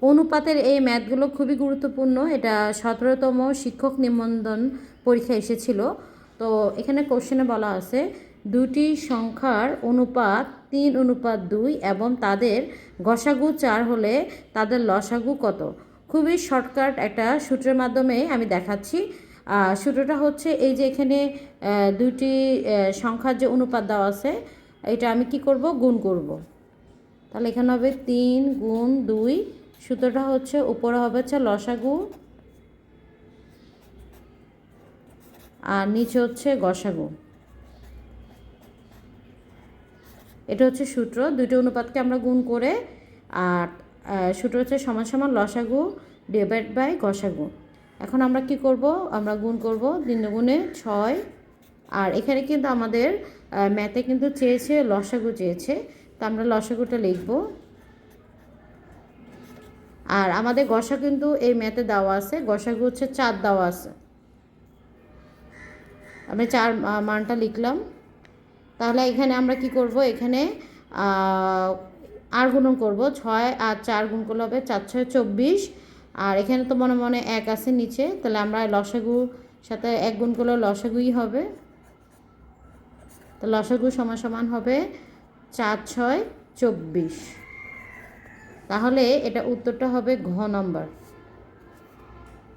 অনুপাতের এই ম্যাথগুলো খুবই গুরুত্বপূর্ণ। এটা 17তম শিক্ষক নিবন্ধন পরীক্ষা এসেছিল। তো এখানে কোশ্চেনে বলা আছে দুটি সংখ্যার অনুপাত 3:2 এবং তাদের গসাগু 4 হলে তাদের লসাগু কত। খুবই শর্টকাট একটা সূত্রের মাধ্যমে আমি দেখাচ্ছি। সূত্রটা হচ্ছে এই যে এখানে দুটি সংখ্যার যে অনুপাত দেওয়া আছে, এটা আমি কি করব, গুণ করব। তাহলে এখানে হবে 3 গুণ 2। সূত্রটা হচ্ছে উপরে হবে হচ্ছে লসাগু আর নিচে হচ্ছে গসাগু। এটা হচ্ছে সূত্র। দুটো অনুপাতকে আমরা গুণ করে, আর সূত্র হচ্ছে সমান সমান লসাগু ডিভাইড বাই গসাগু। এখন আমরা কি করব, আমরা গুণ করব 3 গুণে 6। আর এখানে কিন্তু আমাদের ম্যাথে কিন্তু চেয়েছে লসাগু চেয়েছে, তো আমরা লসাগুটা লিখব। আর আমাদের গসা কিন্তু এই ম্যাথে দেওয়া আছে, গসাগু হচ্ছে 4 দেওয়া আছে। আমি 4 মানটা লিখলাম। তাহলে এখানে আমরা কি করব, এখানে আর গুণন করব। 6 আর 4 গুণ করলে হবে 4 6 24। আর এখানে তো মনে মনে 1 আছে নিচে, তাহলে আমরা লসাগুর সাথে 1 গুণ করলে লসাগুই হবে। তো লসাগু সমান সমান হবে 4 6 24। তাহলে এটা উত্তরটা হবে ঘ নম্বর।